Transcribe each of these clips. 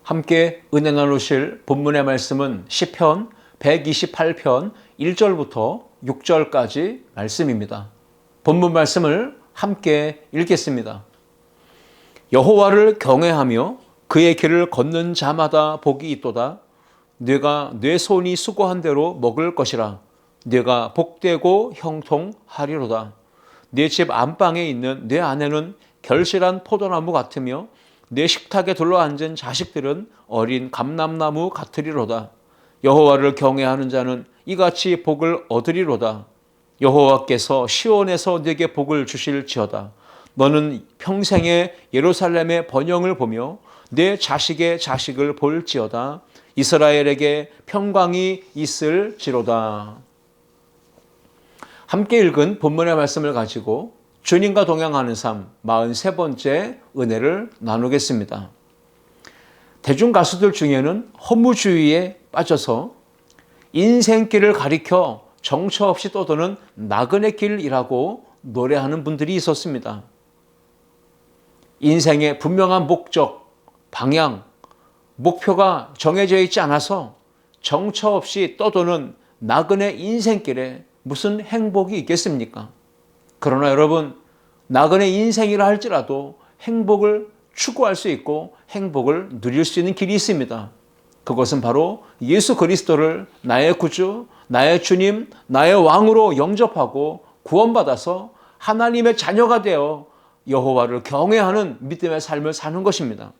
함께 은혜 나누실 본문의 말씀은 시편 128편 1절부터 6절까지 말씀입니다. 본문 말씀을 함께 읽겠습니다. 여호와를 경외하며 그의 길을 걷는 자마다 복이 있도다. 네가 내 손이 수고한 대로 먹을 것이라. 네가 복되고 형통하리로다. 네 집 안방에 있는 내 아내는 결실한 포도나무 같으며 내 식탁에 둘러앉은 자식들은 어린 감람나무 같으리로다. 여호와를 경외하는 자는 이같이 복을 얻으리로다. 여호와께서 시온에서 네게 복을 주실지어다. 너는 평생에 예루살렘의 번영을 보며 내 자식의 자식을 볼지어다. 이스라엘에게 평강이 있을지로다. 함께 읽은 본문의 말씀을 가지고 주님과 동행하는 삶 43번째 은혜를 나누겠습니다. 대중 가수들 중에는 허무주의에 빠져서 인생길을 가리켜 정처 없이 떠도는 나그네 길이라고 노래하는 분들이 있었습니다. 인생의 분명한 목적, 방향, 목표가 정해져 있지 않아서 정처 없이 떠도는 나그네 인생길에 무슨 행복이 있겠습니까? 그러나 여러분, 나그네 인생이라 할지라도 행복을 추구할 수 있고 행복을 누릴 수 있는 길이 있습니다. 그것은 바로 예수 그리스도를 나의 구주, 나의 주님, 나의 왕으로 영접하고 구원받아서 하나님의 자녀가 되어 여호와를 경외하는 믿음의 삶을 사는 것입니다.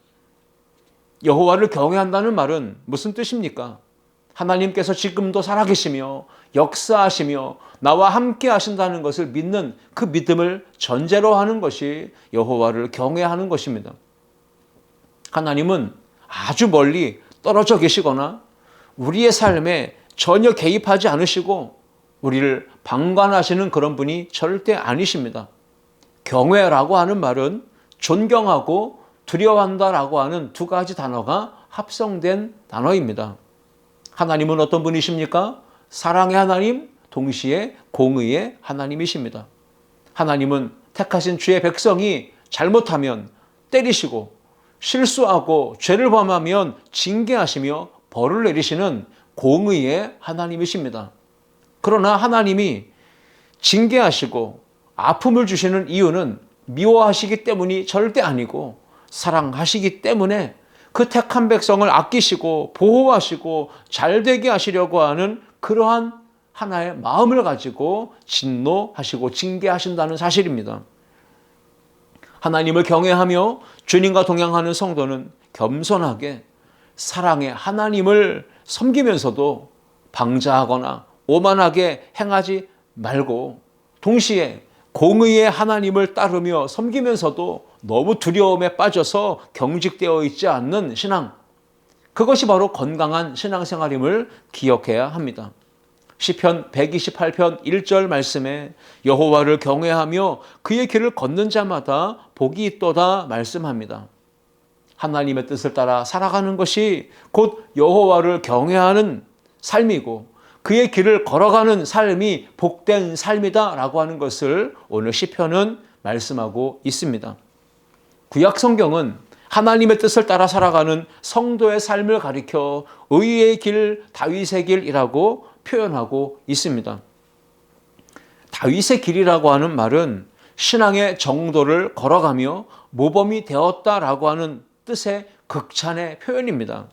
여호와를 경외한다는 말은 무슨 뜻입니까? 하나님께서 지금도 살아계시며 역사하시며 나와 함께 하신다는 것을 믿는 그 믿음을 전제로 하는 것이 여호와를 경외하는 것입니다. 하나님은 아주 멀리 떨어져 계시거나 우리의 삶에 전혀 개입하지 않으시고 우리를 방관하시는 그런 분이 절대 아니십니다. 경외라고 하는 말은 존경하고 두려워한다라고 하는 두 가지 단어가 합성된 단어입니다. 하나님은 어떤 분이십니까? 사랑의 하나님, 동시에 공의의 하나님이십니다. 하나님은 택하신 주의 백성이 잘못하면 때리시고 실수하고 죄를 범하면 징계하시며 벌을 내리시는 공의의 하나님이십니다. 그러나 하나님이 징계하시고 아픔을 주시는 이유는 미워하시기 때문이 절대 아니고 사랑하시기 때문에 그 택한 백성을 아끼시고 보호하시고 잘되게 하시려고 하는 그러한 하나의 마음을 가지고 진노하시고 징계하신다는 사실입니다. 하나님을 경외하며 주님과 동행하는 성도는 겸손하게 사랑의 하나님을 섬기면서도 방자하거나 오만하게 행하지 말고 동시에 공의의 하나님을 따르며 섬기면서도 너무 두려움에 빠져서 경직되어 있지 않는 신앙, 그것이 바로 건강한 신앙생활임을 기억해야 합니다. 시편 128편 1절 말씀에 여호와를 경외하며 그의 길을 걷는 자마다 복이 있도다 말씀합니다. 하나님의 뜻을 따라 살아가는 것이 곧 여호와를 경외하는 삶이고 그의 길을 걸어가는 삶이 복된 삶이다라고 하는 것을 오늘 시편은 말씀하고 있습니다. 구약 성경은 하나님의 뜻을 따라 살아가는 성도의 삶을 가리켜 의의 길, 다윗의 길이라고 표현하고 있습니다. 다윗의 길이라고 하는 말은 신앙의 정도를 걸어가며 모범이 되었다라고 하는 뜻의 극찬의 표현입니다.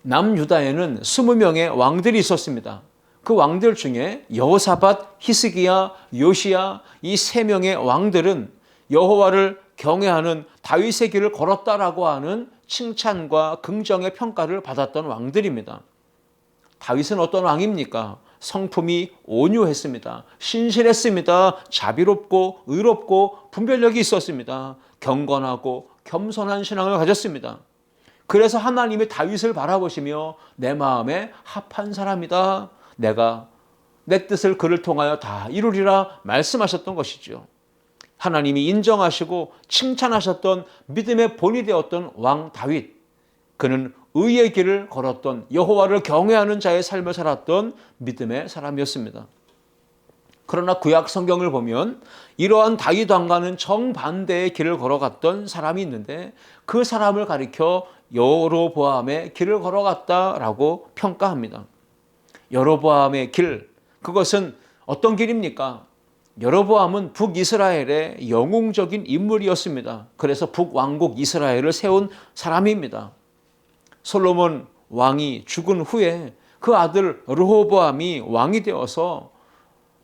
남유다에는 20명의 왕들이 있었습니다. 그 왕들 중에 여호사밧, 히스기야, 요시야 이 3명의 왕들은 여호와를 경외하는 다윗의 길을 걸었다라고 하는 칭찬과 긍정의 평가를 받았던 왕들입니다. 다윗은 어떤 왕입니까? 성품이 온유했습니다. 신실했습니다. 자비롭고 의롭고 분별력이 있었습니다. 경건하고 겸손한 신앙을 가졌습니다. 그래서 하나님이 다윗을 바라보시며 내 마음에 합한 사람이다. 내가 내 뜻을 그를 통하여 다 이루리라 말씀하셨던 것이죠. 하나님이 인정하시고 칭찬하셨던 믿음의 본이 되었던 왕 다윗. 그는 의의 길을 걸었던 여호와를 경외하는 자의 삶을 살았던 믿음의 사람이었습니다. 그러나 구약 성경을 보면 이러한 다윗 왕과는 정반대의 길을 걸어갔던 사람이 있는데 그 사람을 가리켜 여로보암의 길을 걸어갔다라고 평가합니다. 여로보암의 길, 그것은 어떤 길입니까? 여로보암은 북이스라엘의 영웅적인 인물이었습니다. 그래서 북왕국 이스라엘을 세운 사람입니다. 솔로몬 왕이 죽은 후에 그 아들 르호보암이 왕이 되어서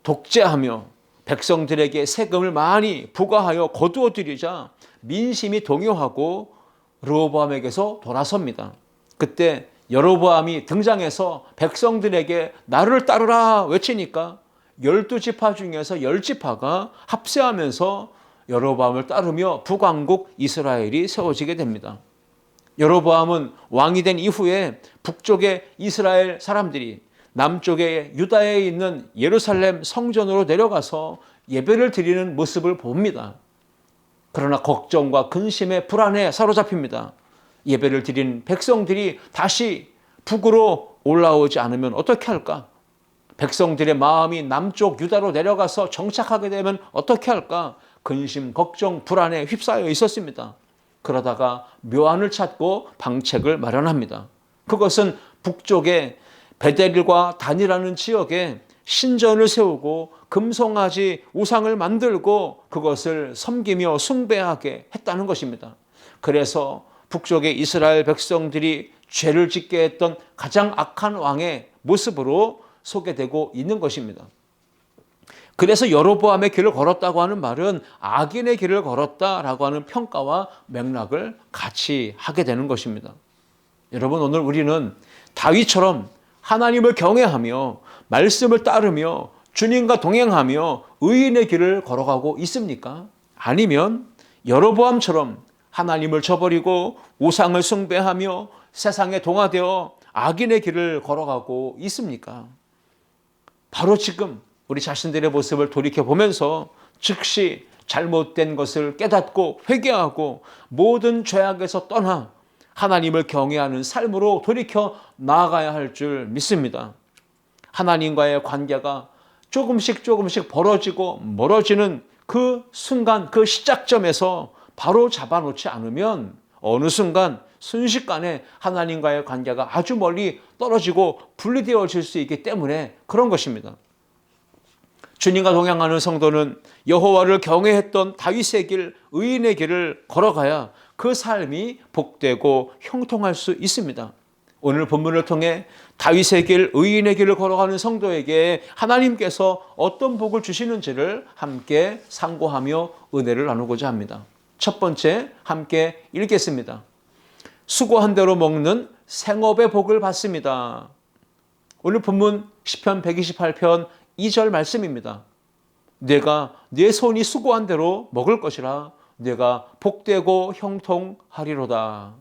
독재하며 백성들에게 세금을 많이 부과하여 거두어 들이자 민심이 동요하고 르호보암에게서 돌아섭니다. 그때 여로보암이 등장해서 백성들에게 나를 따르라 외치니까 12지파 중에서 10지파가 합세하면서 여로보암을 따르며 북왕국 이스라엘이 세워지게 됩니다. 여로보암은 왕이 된 이후에 북쪽의 이스라엘 사람들이 남쪽의 유다에 있는 예루살렘 성전으로 내려가서 예배를 드리는 모습을 봅니다. 그러나 걱정과 근심에 불안에 사로잡힙니다. 예배를 드린 백성들이 다시 북으로 올라오지 않으면 어떻게 할까? 백성들의 마음이 남쪽 유다로 내려가서 정착하게 되면 어떻게 할까? 근심, 걱정, 불안에 휩싸여 있었습니다. 그러다가 묘안을 찾고 방책을 마련합니다. 그것은 북쪽의 베델과 단이라는 지역에 신전을 세우고 금송아지 우상을 만들고 그것을 섬기며 숭배하게 했다는 것입니다. 그래서 북쪽의 이스라엘 백성들이 죄를 짓게 했던 가장 악한 왕의 모습으로 소개되고 있는 것입니다. 그래서 여로보암의 길을 걸었다고 하는 말은 악인의 길을 걸었다라고 하는 평가와 맥락을 같이 하게 되는 것입니다. 여러분, 오늘 우리는 다윗처럼 하나님을 경외하며 말씀을 따르며 주님과 동행하며 의인의 길을 걸어가고 있습니까? 아니면 여로보암처럼 하나님을 저버리고 우상을 숭배하며 세상에 동화되어 악인의 길을 걸어가고 있습니까? 바로 지금 우리 자신들의 모습을 돌이켜보면서 즉시 잘못된 것을 깨닫고 회개하고 모든 죄악에서 떠나 하나님을 경외하는 삶으로 돌이켜 나아가야 할 줄 믿습니다. 하나님과의 관계가 조금씩 벌어지고 멀어지는 그 순간, 그 시작점에서 바로 잡아놓지 않으면 어느 순간 순식간에 하나님과의 관계가 아주 멀리 떨어지고 분리되어질 수 있기 때문에 그런 것입니다. 주님과 동행하는 성도는 여호와를 경외했던 다윗의 길, 의인의 길을 걸어가야 그 삶이 복되고 형통할 수 있습니다. 오늘 본문을 통해 다윗의 길, 의인의 길을 걸어가는 성도에게 하나님께서 어떤 복을 주시는지를 함께 상고하며 은혜를 나누고자 합니다. 첫 번째, 함께 읽겠습니다. 수고한 대로 먹는 생업의 복을 받습니다. 오늘 본문 시편 128편 2절 말씀입니다. 내가 내 손이 수고한 대로 먹을 것이라 내가 복되고 형통하리로다.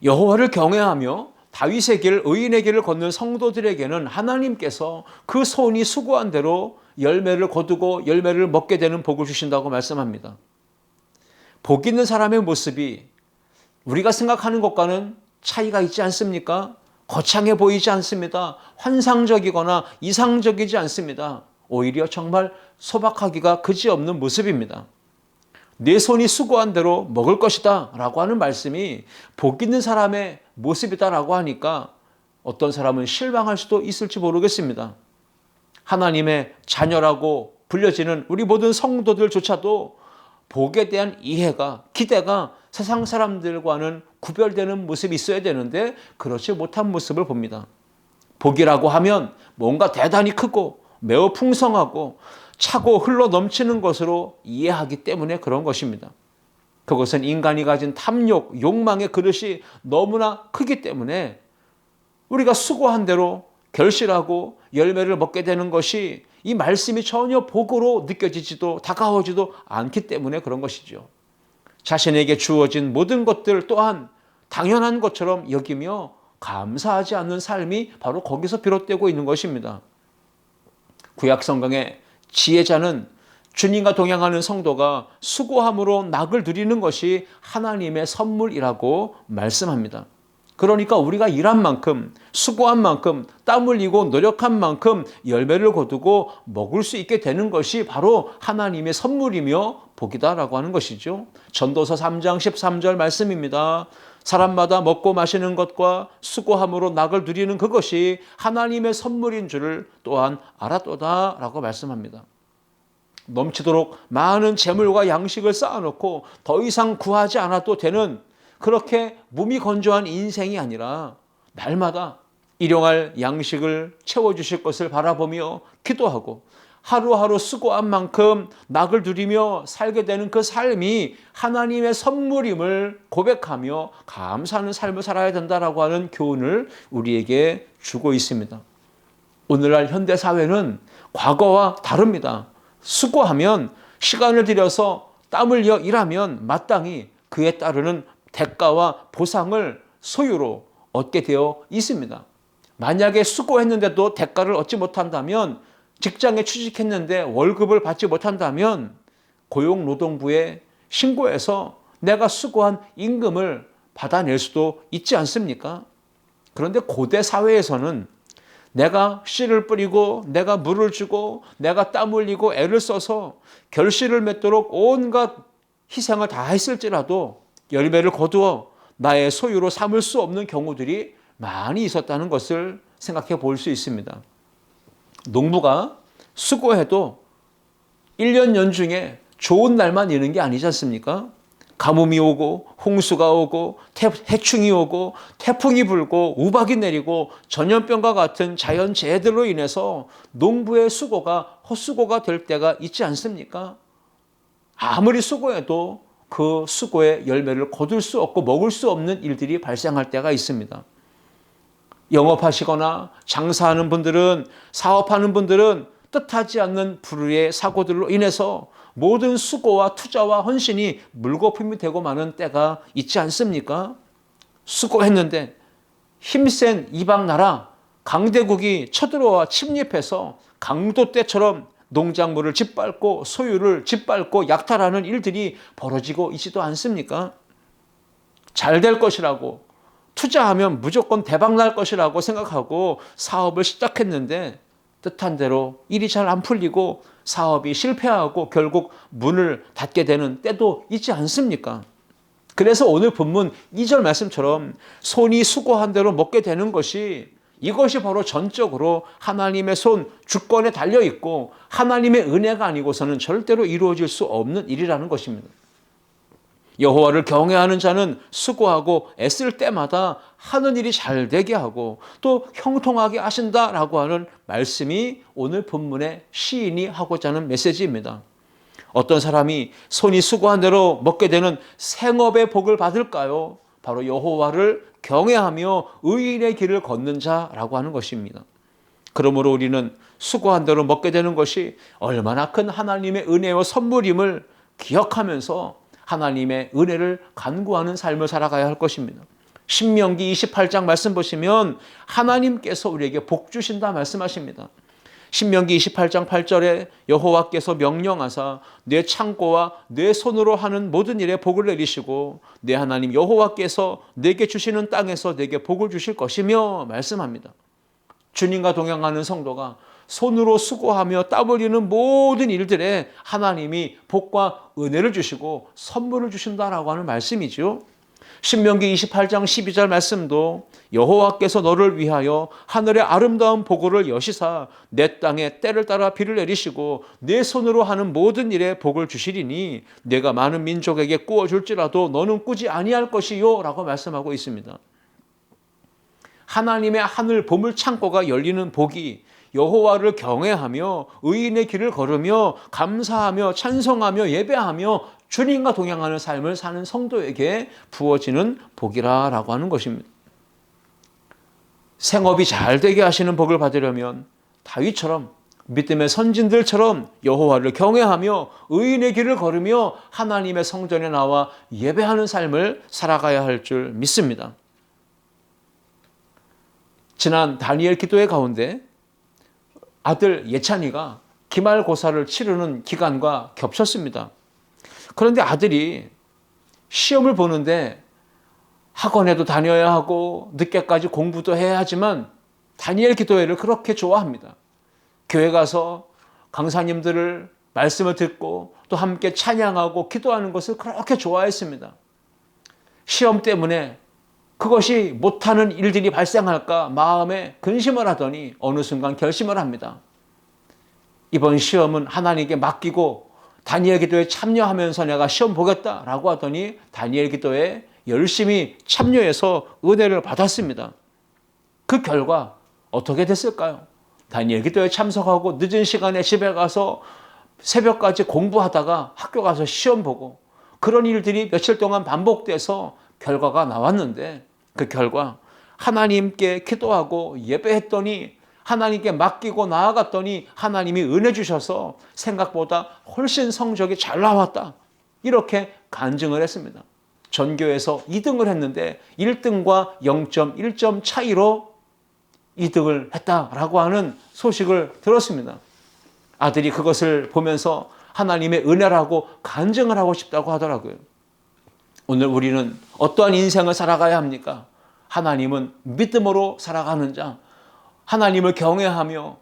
여호와를 경외하며 다윗의 길, 의인의 길을 걷는 성도들에게는 하나님께서 그 손이 수고한 대로 열매를 거두고 열매를 먹게 되는 복을 주신다고 말씀합니다. 복 있는 사람의 모습이 우리가 생각하는 것과는 차이가 있지 않습니까? 거창해 보이지 않습니다. 환상적이거나 이상적이지 않습니다. 오히려 정말 소박하기가 그지없는 모습입니다. 내 손이 수고한 대로 먹을 것이다 라고 하는 말씀이 복 있는 사람의 모습이다 라고 하니까 어떤 사람은 실망할 수도 있을지 모르겠습니다. 하나님의 자녀라고 불려지는 우리 모든 성도들조차도 복에 대한 이해가, 기대가 세상 사람들과는 구별되는 모습이 있어야 되는데 그렇지 못한 모습을 봅니다. 복이라고 하면 뭔가 대단히 크고 매우 풍성하고 차고 흘러 넘치는 것으로 이해하기 때문에 그런 것입니다. 그것은 인간이 가진 탐욕, 욕망의 그릇이 너무나 크기 때문에 우리가 수고한 대로 결실하고 열매를 먹게 되는 것이 이 말씀이 전혀 복으로 느껴지지도 다가오지도 않기 때문에 그런 것이죠. 자신에게 주어진 모든 것들 또한 당연한 것처럼 여기며 감사하지 않는 삶이 바로 거기서 비롯되고 있는 것입니다. 구약 성경의 지혜자는 주님과 동행하는 성도가 수고함으로 낙을 누리는 것이 하나님의 선물이라고 말씀합니다. 그러니까 우리가 일한 만큼, 수고한 만큼, 땀 흘리고 노력한 만큼 열매를 거두고 먹을 수 있게 되는 것이 바로 하나님의 선물이며 복이다라고 하는 것이죠. 전도서 3장 13절 말씀입니다. 사람마다 먹고 마시는 것과 수고함으로 낙을 누리는 그것이 하나님의 선물인 줄을 또한 알았도다라고 말씀합니다. 넘치도록 많은 재물과 양식을 쌓아놓고 더 이상 구하지 않아도 되는 그렇게 몸이 건조한 인생이 아니라 날마다 일용할 양식을 채워주실 것을 바라보며 기도하고 하루하루 수고한 만큼 낙을 누리며 살게 되는 그 삶이 하나님의 선물임을 고백하며 감사하는 삶을 살아야 된다라고 하는 교훈을 우리에게 주고 있습니다. 오늘날 현대사회는 과거와 다릅니다. 수고하면 시간을 들여서 땀을 흘려 일하면 마땅히 그에 따르는 대가와 보상을 소유로 얻게 되어 있습니다. 만약에 수고했는데도 대가를 얻지 못한다면, 직장에 취직했는데 월급을 받지 못한다면 고용노동부에 신고해서 내가 수고한 임금을 받아낼 수도 있지 않습니까? 그런데 고대 사회에서는 내가 씨를 뿌리고 내가 물을 주고 내가 땀 흘리고 애를 써서 결실을 맺도록 온갖 희생을 다 했을지라도 열매를 거두어 나의 소유로 삼을 수 없는 경우들이 많이 있었다는 것을 생각해 볼 수 있습니다. 농부가 수고해도 1년 연중에 좋은 날만 있는 게 아니지 않습니까? 가뭄이 오고 홍수가 오고 해충이 오고 태풍이 불고 우박이 내리고 전염병과 같은 자연재해들로 인해서 농부의 수고가 헛수고가 될 때가 있지 않습니까? 아무리 수고해도 그 수고의 열매를 거둘 수 없고 먹을 수 없는 일들이 발생할 때가 있습니다. 영업하시거나 장사하는 분들은, 사업하는 분들은 뜻하지 않는 불의의 사고들로 인해서 모든 수고와 투자와 헌신이 물거품이 되고 마는 때가 있지 않습니까? 수고했는데 힘센 이방 나라 강대국이 쳐들어와 침입해서 강도 때처럼 농작물을 짓밟고 소유를 짓밟고 약탈하는 일들이 벌어지고 있지도 않습니까? 잘 될 것이라고, 투자하면 무조건 대박 날 것이라고 생각하고 사업을 시작했는데 뜻한 대로 일이 잘 안 풀리고 사업이 실패하고 결국 문을 닫게 되는 때도 있지 않습니까? 그래서 오늘 본문 2절 말씀처럼 손이 수고한 대로 먹게 되는 것이, 이것이 바로 전적으로 하나님의 손 주권에 달려있고 하나님의 은혜가 아니고서는 절대로 이루어질 수 없는 일이라는 것입니다. 여호와를 경외하는 자는 수고하고 애쓸 때마다 하는 일이 잘 되게 하고 또 형통하게 하신다라고 하는 말씀이 오늘 본문의 시인이 하고자 하는 메시지입니다. 어떤 사람이 손이 수고한 대로 먹게 되는 생업의 복을 받을까요? 바로 여호와를 경외하며 의인의 길을 걷는 자라고 하는 것입니다. 그러므로 우리는 수고한 대로 먹게 되는 것이 얼마나 큰 하나님의 은혜와 선물임을 기억하면서 하나님의 은혜를 간구하는 삶을 살아가야 할 것입니다. 신명기 28장 말씀 보시면 하나님께서 우리에게 복 주신다 말씀하십니다. 신명기 28장 8절에 여호와께서 명령하사 내 창고와 내 손으로 하는 모든 일에 복을 내리시고 내 하나님 여호와께서 내게 주시는 땅에서 내게 복을 주실 것이며 말씀합니다. 주님과 동행하는 성도가 손으로 수고하며 땀 흘리는 모든 일들에 하나님이 복과 은혜를 주시고 선물을 주신다라고 하는 말씀이죠. 신명기 28장 12절 말씀도 여호와께서 너를 위하여 하늘의 아름다운 보고를 여시사 내 땅에 때를 따라 비를 내리시고 내 손으로 하는 모든 일에 복을 주시리니 내가 많은 민족에게 꾸어줄지라도 너는 꾸지 아니할 것이요 라고 말씀하고 있습니다. 하나님의 하늘 보물 창고가 열리는 복이 여호와를 경외하며 의인의 길을 걸으며 감사하며 찬송하며 예배하며 주님과 동행하는 삶을 사는 성도에게 부어지는 복이라고 하는 것입니다. 생업이 잘 되게 하시는 복을 받으려면 다윗처럼 믿음의 선진들처럼 여호와를 경외하며 의인의 길을 걸으며 하나님의 성전에 나와 예배하는 삶을 살아가야 할 줄 믿습니다. 지난 다니엘 기도회 가운데 아들 예찬이가 기말고사를 치르는 기간과 겹쳤습니다. 그런데 아들이 시험을 보는데 학원에도 다녀야 하고 늦게까지 공부도 해야 하지만 다니엘 기도회를 그렇게 좋아합니다. 교회 가서 강사님들을 말씀을 듣고 또 함께 찬양하고 기도하는 것을 그렇게 좋아했습니다. 시험 때문에 그것이 못하는 일들이 발생할까 마음에 근심을 하더니 어느 순간 결심을 합니다. 이번 시험은 하나님께 맡기고 다니엘 기도에 참여하면서 내가 시험 보겠다라고 하더니 다니엘 기도에 열심히 참여해서 은혜를 받았습니다. 그 결과 어떻게 됐을까요? 다니엘 기도에 참석하고 늦은 시간에 집에 가서 새벽까지 공부하다가 학교 가서 시험 보고 그런 일들이 며칠 동안 반복돼서 결과가 나왔는데 그 결과 하나님께 기도하고 예배했더니 하나님께 맡기고 나아갔더니 하나님이 은혜 주셔서 생각보다 훨씬 성적이 잘 나왔다. 이렇게 간증을 했습니다. 전교에서 2등을 했는데 1등과 0.1점 차이로 2등을 했다라고 하는 소식을 들었습니다. 아들이 그것을 보면서 하나님의 은혜라고 간증을 하고 싶다고 하더라고요. 오늘 우리는 어떠한 인생을 살아가야 합니까? 하나님은 믿음으로 살아가는 자, 하나님을 경외하며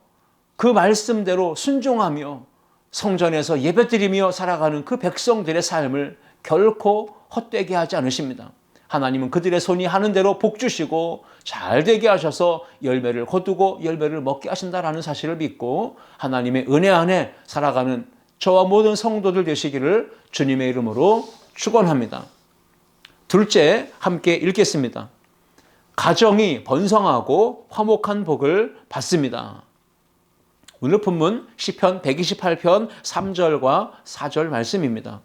그 말씀대로 순종하며 성전에서 예배드리며 살아가는 그 백성들의 삶을 결코 헛되게 하지 않으십니다. 하나님은 그들의 손이 하는 대로 복 주시고 잘 되게 하셔서 열매를 거두고 열매를 먹게 하신다라는 사실을 믿고 하나님의 은혜 안에 살아가는 저와 모든 성도들 되시기를 주님의 이름으로 축원합니다. 둘째, 함께 읽겠습니다. 가정이 번성하고 화목한 복을 받습니다. 오늘 본문 시편 128편 3절과 4절 말씀입니다.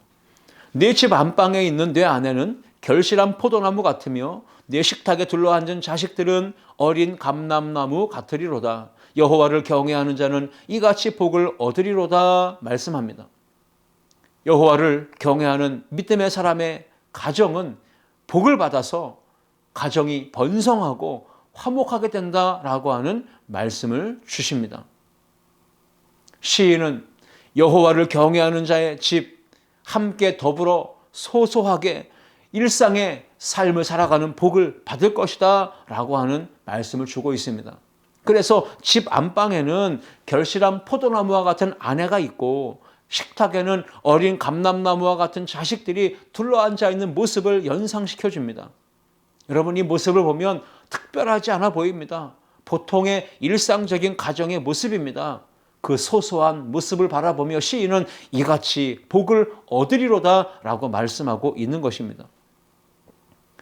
내 집 안방에 있는 내 아내는 결실한 포도나무 같으며 내 식탁에 둘러앉은 자식들은 어린 감람나무 같으리로다. 여호와를 경외하는 자는 이같이 복을 얻으리로다 말씀합니다. 여호와를 경외하는 믿음의 사람의 가정은 복을 받아서 가정이 번성하고 화목하게 된다라고 하는 말씀을 주십니다. 시인은 여호와를 경외하는 자의 집 함께 더불어 소소하게 일상의 삶을 살아가는 복을 받을 것이다 라고 하는 말씀을 주고 있습니다. 그래서 집 안방에는 결실한 포도나무와 같은 아내가 있고 식탁에는 어린 감람나무와 같은 자식들이 둘러앉아 있는 모습을 연상시켜 줍니다. 여러분, 이 모습을 보면 특별하지 않아 보입니다. 보통의 일상적인 가정의 모습입니다. 그 소소한 모습을 바라보며 시인은 이같이 복을 얻으리로다 라고 말씀하고 있는 것입니다.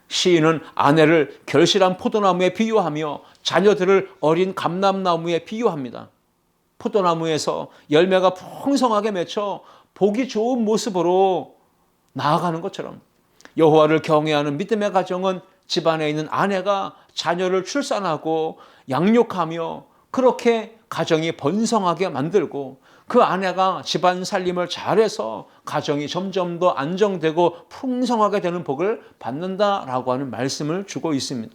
시인은 아내를 결실한 포도나무에 비유하며 자녀들을 어린 감람나무에 비유합니다. 포도나무에서 열매가 풍성하게 맺혀 보기 좋은 모습으로 나아가는 것처럼 여호와를 경외하는 믿음의 가정은 집안에 있는 아내가 자녀를 출산하고 양육하며 그렇게 가정이 번성하게 만들고 그 아내가 집안 살림을 잘해서 가정이 점점 더 안정되고 풍성하게 되는 복을 받는다라고 하는 말씀을 주고 있습니다.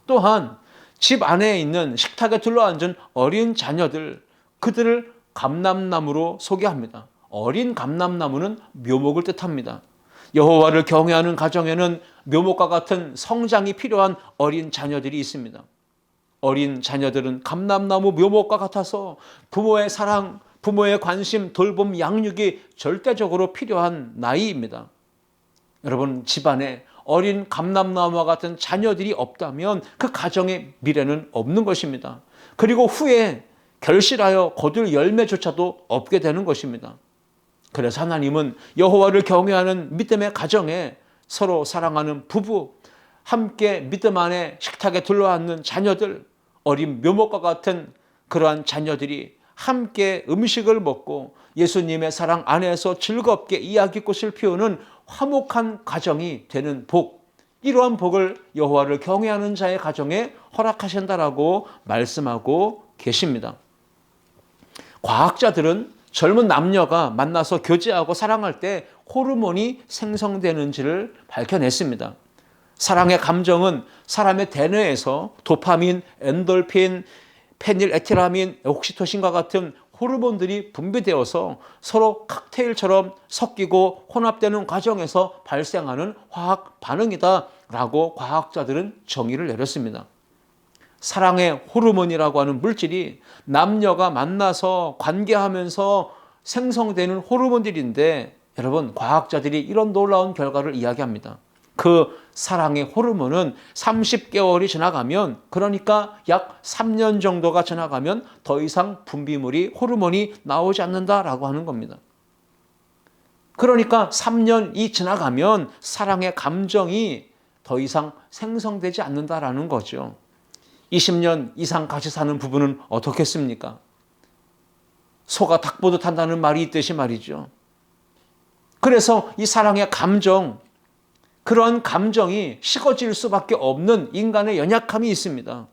또한 집 안에 있는 식탁에 둘러앉은 어린 자녀들, 그들을 감람나무로 소개합니다. 어린 감람나무는 묘목을 뜻합니다. 여호와를 경외하는 가정에는 묘목과 같은 성장이 필요한 어린 자녀들이 있습니다. 어린 자녀들은 감람나무 묘목과 같아서 부모의 사랑, 부모의 관심, 돌봄, 양육이 절대적으로 필요한 나이입니다. 여러분, 집안에 어린 감람나무와 같은 자녀들이 없다면 그 가정의 미래는 없는 것입니다. 그리고 후에 결실하여 거둘 열매조차도 없게 되는 것입니다. 그래서 하나님은 여호와를 경외하는 믿음의 가정에 서로 사랑하는 부부, 함께 믿음 안에 식탁에 둘러앉는 자녀들, 어린 묘목과 같은 그러한 자녀들이 함께 음식을 먹고 예수님의 사랑 안에서 즐겁게 이야기꽃을 피우는 화목한 가정이 되는 복, 이러한 복을 여호와를 경외하는 자의 가정에 허락하신다라고 말씀하고 계십니다. 과학자들은 젊은 남녀가 만나서 교제하고 사랑할 때 호르몬이 생성되는지를 밝혀냈습니다. 사랑의 감정은 사람의 대뇌에서 도파민, 엔돌핀, 페닐에틸아민, 옥시토신과 같은 호르몬들이 분비되어서 서로 칵테일처럼 섞이고 혼합되는 과정에서 발생하는 화학 반응이다라고 과학자들은 정의를 내렸습니다. 사랑의 호르몬이라고 하는 물질이 남녀가 만나서 관계하면서 생성되는 호르몬들인데, 여러분, 과학자들이 이런 놀라운 결과를 이야기합니다. 그 사랑의 호르몬은 30개월이 지나가면, 그러니까 약 3년 정도가 지나가면 더 이상 분비물이, 호르몬이 나오지 않는다라고 하는 겁니다. 그러니까 3년이 지나가면 사랑의 감정이 더 이상 생성되지 않는다라는 거죠. 20년 이상 같이 사는 부부는 어떻겠습니까? 소가 닭 보듯 한다는 말이 있듯이 말이죠. 그래서 이 사랑의 감정, 그런 감정이 식어질 수밖에 없는 인간의 연약함이 있습니다.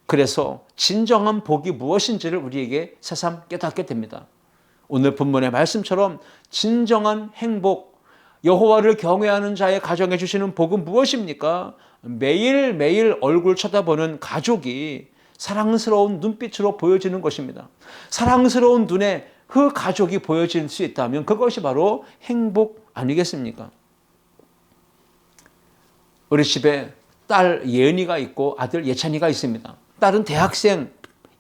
그래서 진정한 복이 무엇인지를 우리에게 새삼 깨닫게 됩니다. 오늘 본문의 말씀처럼 진정한 행복, 여호와를 경외하는 자의 가정에 주시는 복은 무엇입니까? 매일매일 얼굴 쳐다보는 가족이 사랑스러운 눈빛으로 보여지는 것입니다. 사랑스러운 눈에 그 가족이 보여질 수 있다면 그것이 바로 행복 아니겠습니까? 우리 집에 딸 예은이가 있고 아들 예찬이가 있습니다. 딸은 대학생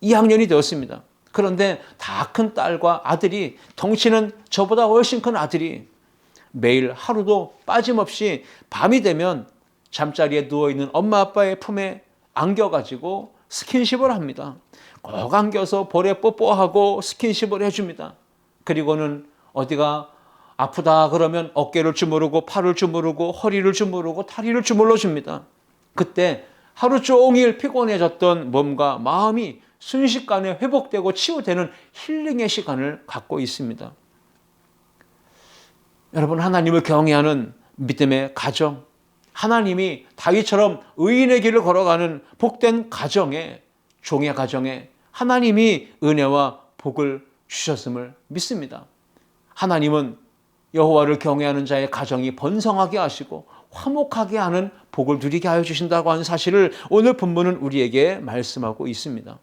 2학년이 되었습니다. 그런데 다 큰 딸과 아들이, 덩치는 저보다 훨씬 큰 아들이 매일 하루도 빠짐없이 밤이 되면 잠자리에 누워있는 엄마 아빠의 품에 안겨가지고 스킨십을 합니다. 꼭 안겨서 볼에 뽀뽀하고 스킨십을 해줍니다. 그리고는 어디가 아프다 그러면 어깨를 주무르고 팔을 주무르고 허리를 주무르고 다리를 주물러 줍니다. 그때 하루 종일 피곤해졌던 몸과 마음이 순식간에 회복되고 치유되는 힐링의 시간을 갖고 있습니다. 여러분, 하나님을 경외하는 믿음의 가정, 하나님이 다윗처럼 의인의 길을 걸어가는 복된 가정에, 종의 가정에 하나님이 은혜와 복을 주셨음을 믿습니다. 하나님은 여호와를 경외하는 자의 가정이 번성하게 하시고 화목하게 하는 복을 누리게 하여 주신다고 하는 사실을 오늘 본문은 우리에게 말씀하고 있습니다.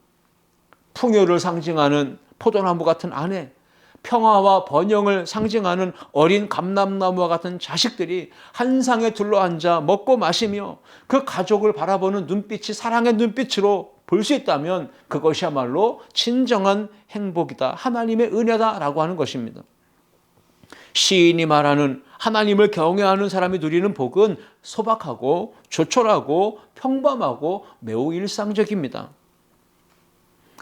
풍요를 상징하는 포도나무 같은 아내, 평화와 번영을 상징하는 어린 감람나무와 같은 자식들이 한 상에 둘러앉아 먹고 마시며 그 가족을 바라보는 눈빛이 사랑의 눈빛으로 볼 수 있다면 그것이야말로 진정한 행복이다, 하나님의 은혜다라고 하는 것입니다. 시인이 말하는 하나님을 경외하는 사람이 누리는 복은 소박하고 조촐하고 평범하고 매우 일상적입니다.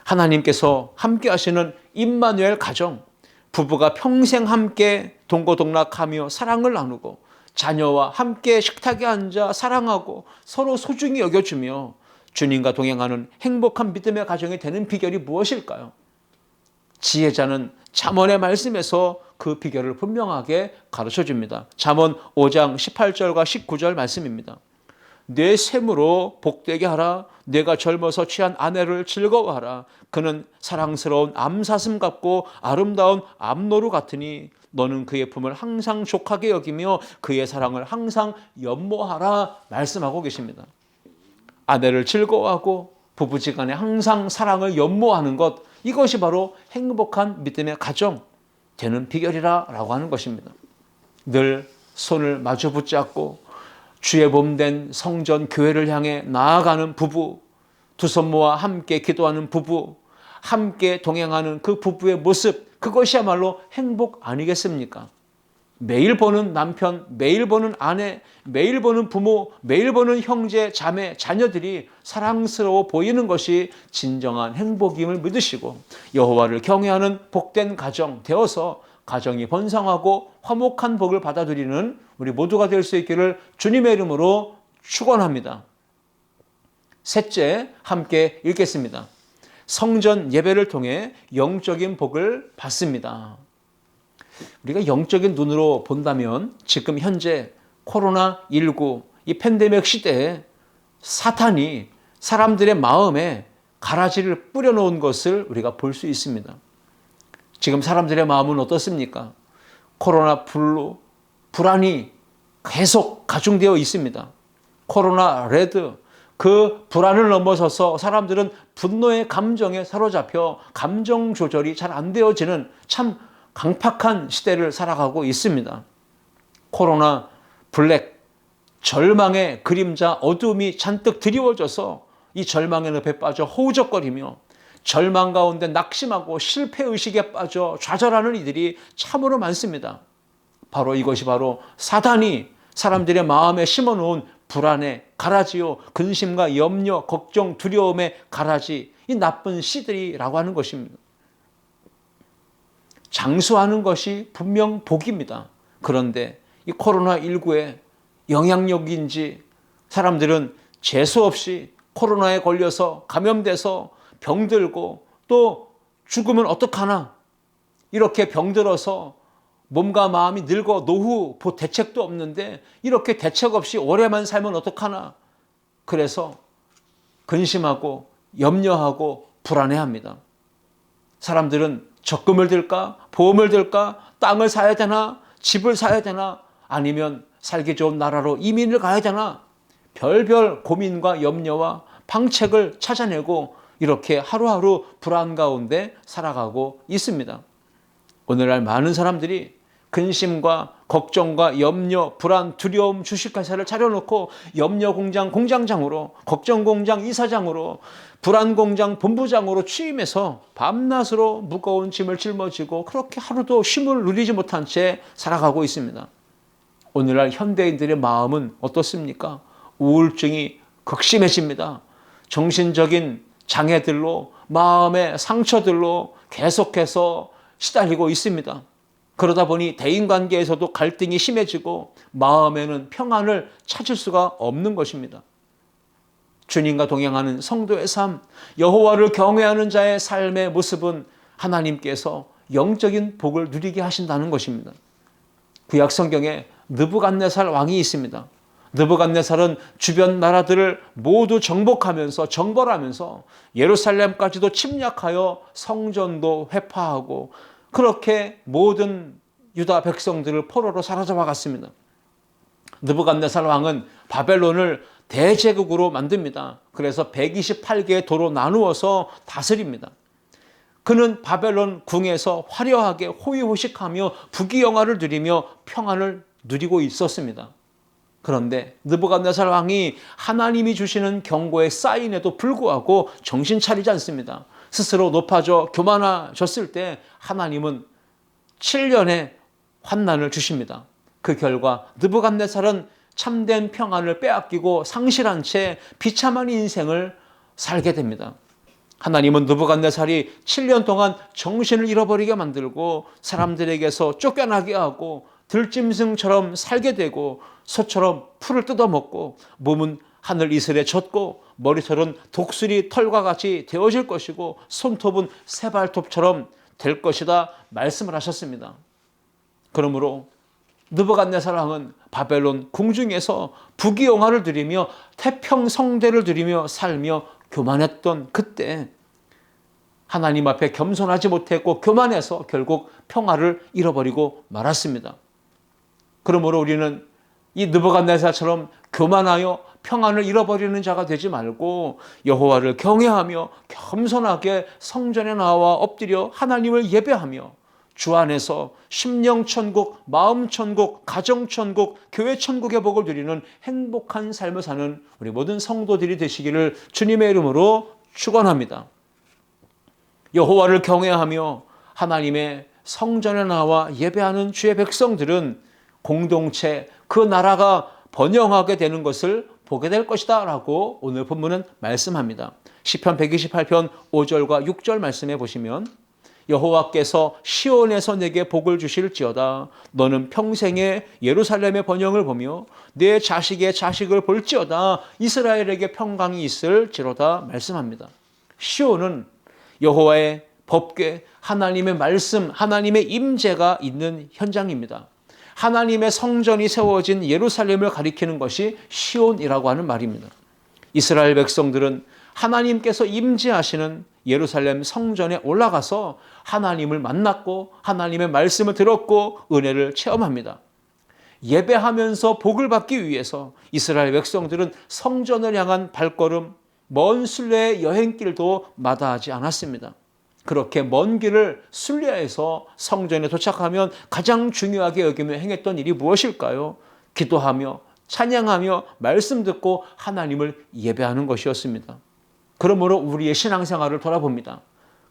하나님께서 함께 하시는 임마누엘 가정, 부부가 평생 함께 동고동락하며 사랑을 나누고 자녀와 함께 식탁에 앉아 사랑하고 서로 소중히 여겨주며 주님과 동행하는 행복한 믿음의 가정이 되는 비결이 무엇일까요? 지혜자는 잠언의 말씀에서 그 비결을 분명하게 가르쳐줍니다. 잠언 5장 18절과 19절 말씀입니다. 내 셈으로 복되게 하라. 내가 젊어서 취한 아내를 즐거워하라. 그는 사랑스러운 암사슴 같고 아름다운 암노루 같으니 너는 그의 품을 항상 족하게 여기며 그의 사랑을 항상 연모하라 말씀하고 계십니다. 아내를 즐거워하고 부부지간에 항상 사랑을 연모하는 것, 이것이 바로 행복한 믿음의 가정 되는 비결이라고 하는 것입니다. 늘 손을 마주 붙잡고 주의 몸된 성전 교회를 향해 나아가는 부부, 두 손 모아 함께 기도하는 부부, 함께 동행하는 그 부부의 모습, 그것이야말로 행복 아니겠습니까? 매일 보는 남편, 매일 보는 아내, 매일 보는 부모, 매일 보는 형제, 자매, 자녀들이 사랑스러워 보이는 것이 진정한 행복임을 믿으시고 여호와를 경외하는 복된 가정 되어서 가정이 번성하고 화목한 복을 받아들이는 우리 모두가 될 수 있기를 주님의 이름으로 축원합니다. 셋째, 함께 읽겠습니다. 성전 예배를 통해 영적인 복을 받습니다. 우리가 영적인 눈으로 본다면 지금 현재 코로나19 이 팬데믹 시대에 사탄이 사람들의 마음에 가라지를 뿌려놓은 것을 우리가 볼 수 있습니다. 지금 사람들의 마음은 어떻습니까? 코로나 블루, 불안이 계속 가중되어 있습니다. 코로나 레드, 그 불안을 넘어서서 사람들은 분노의 감정에 사로잡혀 감정 조절이 잘 안 되어지는 참 강팍한 시대를 살아가고 있습니다. 코로나 블랙, 절망의 그림자, 어둠이 잔뜩 드리워져서 이 절망의 늪에 빠져 허우적거리며 절망 가운데 낙심하고 실패의식에 빠져 좌절하는 이들이 참으로 많습니다. 바로 이것이 바로 사단이 사람들의 마음에 심어놓은 불안의 가라지요, 근심과 염려, 걱정, 두려움의 가라지, 이 나쁜 씨들이라고 하는 것입니다. 장수하는 것이 분명 복입니다. 그런데 이 코로나19의 영향력인지 사람들은 재수없이 코로나에 걸려서 감염돼서 병들고 또 죽으면 어떡하나, 이렇게 병들어서 몸과 마음이 늙어 노후 대책도 없는데 이렇게 대책 없이 오래만 살면 어떡하나, 그래서 근심하고 염려하고 불안해합니다. 사람들은 적금을 들까, 보험을 들까, 땅을 사야 되나, 집을 사야 되나, 아니면 살기 좋은 나라로 이민을 가야 되나, 별별 고민과 염려와 방책을 찾아내고 이렇게 하루하루 불안 가운데 살아가고 있습니다. 오늘날 많은 사람들이 근심과 걱정과 염려, 불안, 두려움 주식회사를 차려놓고 염려 공장 공장장으로, 걱정 공장 이사장으로, 불안 공장 본부장으로 취임해서 밤낮으로 무거운 짐을 짊어지고 그렇게 하루도 쉼을 누리지 못한 채 살아가고 있습니다. 오늘날 현대인들의 마음은 어떻습니까? 우울증이 극심해집니다. 정신적인 장애들로, 마음의 상처들로 계속해서 시달리고 있습니다. 그러다 보니 대인관계에서도 갈등이 심해지고 마음에는 평안을 찾을 수가 없는 것입니다. 주님과 동행하는 성도의 삶, 여호와를 경외하는 자의 삶의 모습은 하나님께서 영적인 복을 누리게 하신다는 것입니다. 구약 성경에 느부갓네살 왕이 있습니다. 느부갓네살은 주변 나라들을 모두 정복하면서 정벌하면서 예루살렘까지도 침략하여 성전도 회파하고 그렇게 모든 유다 백성들을 포로로 사로잡아 갔습니다. 느부갓네살 왕은 바벨론을 대제국으로 만듭니다. 그래서 128개의 도로 나누어서 다스립니다. 그는 바벨론 궁에서 화려하게 호의호식하며 부귀영화를 누리며 평안을 누리고 있었습니다. 그런데 느부갓네살 왕이 하나님이 주시는 경고의 사인에도 불구하고 정신 차리지 않습니다. 스스로 높아져 교만해졌을 때 하나님은 7년의 환난을 주십니다. 그 결과 느부갓네살은 참된 평안을 빼앗기고 상실한 채 비참한 인생을 살게 됩니다. 하나님은 느부갓네살이 7년 동안 정신을 잃어버리게 만들고 사람들에게서 쫓겨나게 하고 들짐승처럼 살게 되고 소처럼 풀을 뜯어먹고 몸은 하늘 이슬에 젖고 머리털은 독수리 털과 같이 되어질 것이고 손톱은 새발톱처럼 될 것이다 말씀을 하셨습니다. 그러므로 느부갓네살 왕은 바벨론 궁중에서 부귀영화를 누리며 태평성대를 누리며 살며 교만했던 그때 하나님 앞에 겸손하지 못했고 교만해서 결국 평화를 잃어버리고 말았습니다. 그러므로 우리는 이 느부갓네살처럼 교만하여 평안을 잃어버리는 자가 되지 말고 여호와를 경외하며 겸손하게 성전에 나와 엎드려 하나님을 예배하며 주 안에서 심령천국, 마음천국, 가정천국, 교회천국의 복을 누리는 행복한 삶을 사는 우리 모든 성도들이 되시기를 주님의 이름으로 축원합니다. 여호와를 경외하며 하나님의 성전에 나와 예배하는 주의 백성들은 공동체, 그 나라가 번영하게 되는 것을 보게 될 것이다 라고 오늘 본문은 말씀합니다. 시편 128편 5절과 6절 말씀해 보시면 여호와께서 시온에서 내게 복을 주실지어다. 너는 평생에 예루살렘의 번영을 보며 내 자식의 자식을 볼지어다. 이스라엘에게 평강이 있을지로다 말씀합니다. 시온은 여호와의 법궤, 하나님의 말씀, 하나님의 임재가 있는 현장입니다. 하나님의 성전이 세워진 예루살렘을 가리키는 것이 시온이라고 하는 말입니다. 이스라엘 백성들은 하나님께서 임재하시는 예루살렘 성전에 올라가서 하나님을 만났고 하나님의 말씀을 들었고 은혜를 체험합니다. 예배하면서 복을 받기 위해서 이스라엘 백성들은 성전을 향한 발걸음, 먼 순례의 여행길도 마다하지 않았습니다. 그렇게 먼 길을 순례해서 성전에 도착하면 가장 중요하게 여기며 행했던 일이 무엇일까요? 기도하며 찬양하며 말씀 듣고 하나님을 예배하는 것이었습니다. 그러므로 우리의 신앙생활을 돌아봅니다.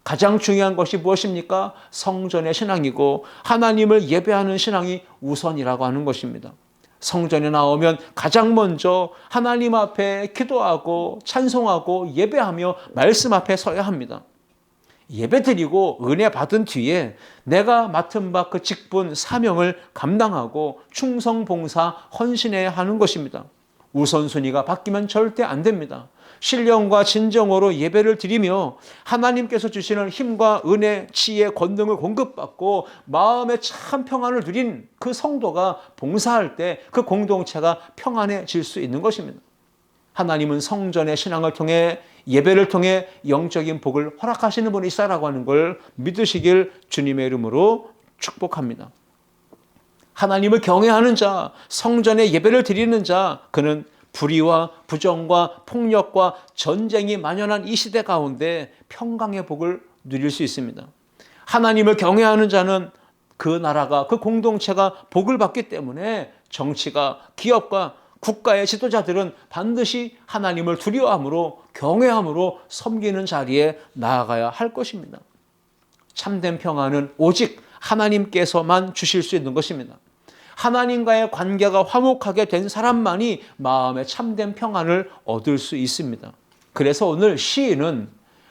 가장 중요한 것이 무엇입니까? 성전의 신앙이고 하나님을 예배하는 신앙이 우선이라고 하는 것입니다. 성전에 나오면 가장 먼저 하나님 앞에 기도하고 찬송하고 예배하며 말씀 앞에 서야 합니다. 예배드리고 은혜 받은 뒤에 내가 맡은 바 그 직분 사명을 감당하고 충성 봉사 헌신해야 하는 것입니다. 우선순위가 바뀌면 절대 안 됩니다. 신령과 진정으로 예배를 드리며 하나님께서 주시는 힘과 은혜, 지혜, 권능을 공급받고 마음에 참 평안을 누린 그 성도가 봉사할 때 그 공동체가 평안해질 수 있는 것입니다. 하나님은 성전의 신앙을 통해 예배를 통해 영적인 복을 허락하시는 분이시라고 하는 걸 믿으시길 주님의 이름으로 축복합니다. 하나님을 경외하는 자, 성전에 예배를 드리는 자, 그는 불의와 부정과 폭력과 전쟁이 만연한 이 시대 가운데 평강의 복을 누릴 수 있습니다. 하나님을 경외하는 자는 그 나라가, 그 공동체가 복을 받기 때문에 정치가, 기업과 국가의 지도자들은 반드시 하나님을 두려워함으로 경외함으로 섬기는 자리에 나아가야 할 것입니다. 참된 평안은 오직 하나님께서만 주실 수 있는 것입니다. 하나님과의 관계가 화목하게 된 사람만이 마음의 참된 평안을 얻을 수 있습니다. 그래서 오늘 시인은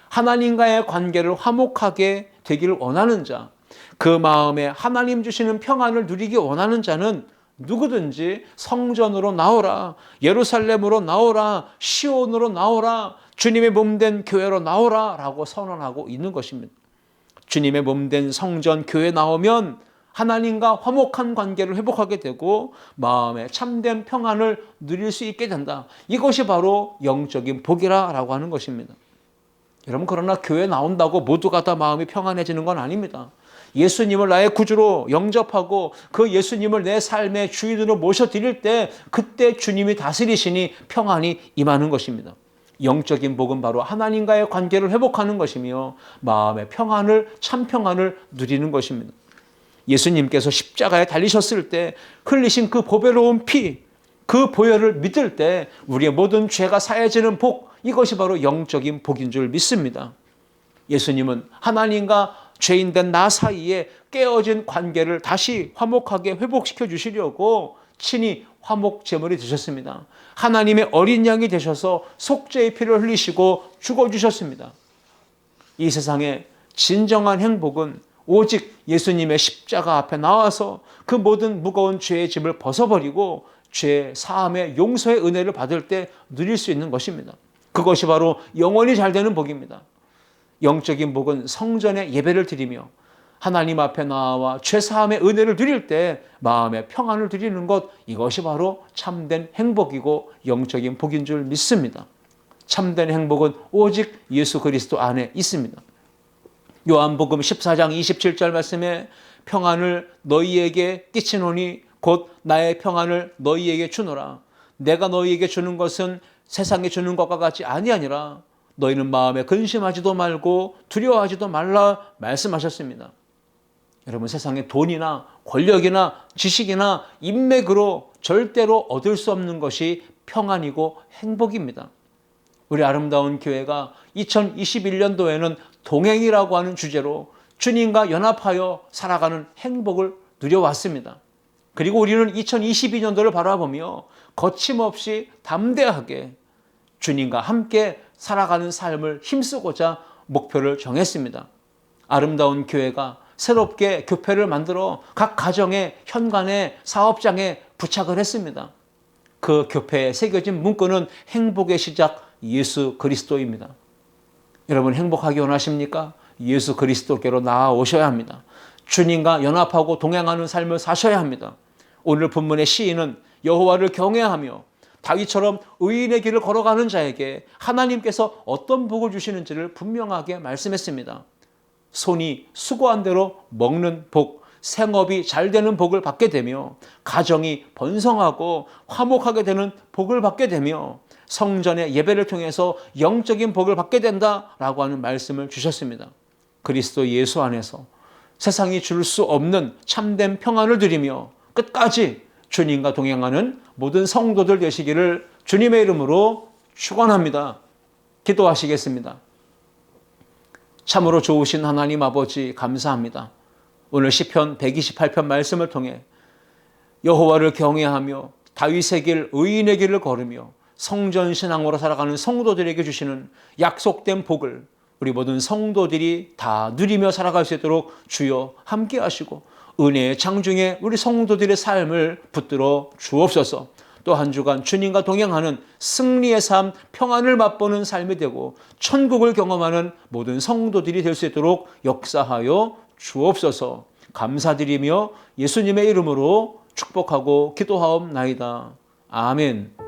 하나님과의 관계를 화목하게 되기를 원하는 자, 그 마음에 하나님 주시는 평안을 누리기 원하는 자는 누구든지 성전으로 나오라, 예루살렘으로 나오라, 시온으로 나오라, 주님의 몸된 교회로 나오라 라고 선언하고 있는 것입니다. 주님의 몸된 성전 교회 나오면 하나님과 화목한 관계를 회복하게 되고 마음에 참된 평안을 누릴 수 있게 된다. 이것이 바로 영적인 복이라고 하는 것입니다. 여러분, 그러나 교회 나온다고 모두가 다 마음이 평안해지는 건 아닙니다. 예수님을 나의 구주로 영접하고 그 예수님을 내 삶의 주인으로 모셔드릴 때 그때 주님이 다스리시니 평안이 임하는 것입니다. 영적인 복은 바로 하나님과의 관계를 회복하는 것이며 마음의 평안을, 참 평안을 누리는 것입니다. 예수님께서 십자가에 달리셨을 때 흘리신 그 보배로운 피, 그 보혈을 믿을 때 우리의 모든 죄가 사해지는 복, 이것이 바로 영적인 복인 줄 믿습니다. 예수님은 하나님과 죄인된 나 사이에 깨어진 관계를 다시 화목하게 회복시켜 주시려고 친히 화목 제물이 되셨습니다. 하나님의 어린 양이 되셔서 속죄의 피를 흘리시고 죽어주셨습니다. 이 세상에 진정한 행복은 오직 예수님의 십자가 앞에 나와서 그 모든 무거운 죄의 짐을 벗어버리고 죄 사함의 용서의 은혜를 받을 때 누릴 수 있는 것입니다. 그것이 바로 영원히 잘 되는 복입니다. 영적인 복은 성전에 예배를 드리며 하나님 앞에 나와 죄사함의 은혜를 누릴 때 마음의 평안을 누리는 것, 이것이 바로 참된 행복이고 영적인 복인 줄 믿습니다. 참된 행복은 오직 예수 그리스도 안에 있습니다. 요한복음 14장 27절 말씀에 평안을 너희에게 끼치노니 곧 나의 평안을 너희에게 주노라. 내가 너희에게 주는 것은 세상에 주는 것과 같이 아니하니라. 너희는 마음에 근심하지도 말고 두려워하지도 말라 말씀하셨습니다. 여러분, 세상에 돈이나 권력이나 지식이나 인맥으로 절대로 얻을 수 없는 것이 평안이고 행복입니다. 우리 아름다운 교회가 2021년도에는 동행이라고 하는 주제로 주님과 연합하여 살아가는 행복을 누려왔습니다. 그리고 우리는 2022년도를 바라보며 거침없이 담대하게 주님과 함께 살아가는 삶을 힘쓰고자 목표를 정했습니다. 아름다운 교회가 새롭게 교회를 만들어 각 가정에, 현관에, 사업장에 부착을 했습니다. 그 교회에 새겨진 문구는 행복의 시작 예수 그리스도입니다. 여러분, 행복하기 원하십니까? 예수 그리스도께로 나아오셔야 합니다. 주님과 연합하고 동행하는 삶을 사셔야 합니다. 오늘 본문의 시인은 여호와를 경외하며 다윗처럼 의인의 길을 걸어가는 자에게 하나님께서 어떤 복을 주시는지를 분명하게 말씀했습니다. 손이 수고한 대로 먹는 복, 생업이 잘 되는 복을 받게 되며 가정이 번성하고 화목하게 되는 복을 받게 되며 성전의 예배를 통해서 영적인 복을 받게 된다라고 하는 말씀을 주셨습니다. 그리스도 예수 안에서 세상이 줄 수 없는 참된 평안을 누리며 끝까지 주님과 동행하는 모든 성도들 되시기를 주님의 이름으로 축원합니다. 기도하시겠습니다. 참으로 좋으신 하나님 아버지 감사합니다. 오늘 시편 128편 말씀을 통해 여호와를 경외하며 다윗의 길 의인의 길을 걸으며 성전신앙으로 살아가는 성도들에게 주시는 약속된 복을 우리 모든 성도들이 다 누리며 살아갈 수 있도록 주여 함께 하시고 은혜의 장중에 우리 성도들의 삶을 붙들어 주옵소서. 또 한 주간 주님과 동행하는 승리의 삶, 평안을 맛보는 삶이 되고 천국을 경험하는 모든 성도들이 될 수 있도록 역사하여 주옵소서. 감사드리며 예수님의 이름으로 축복하고 기도하옵나이다. 아멘.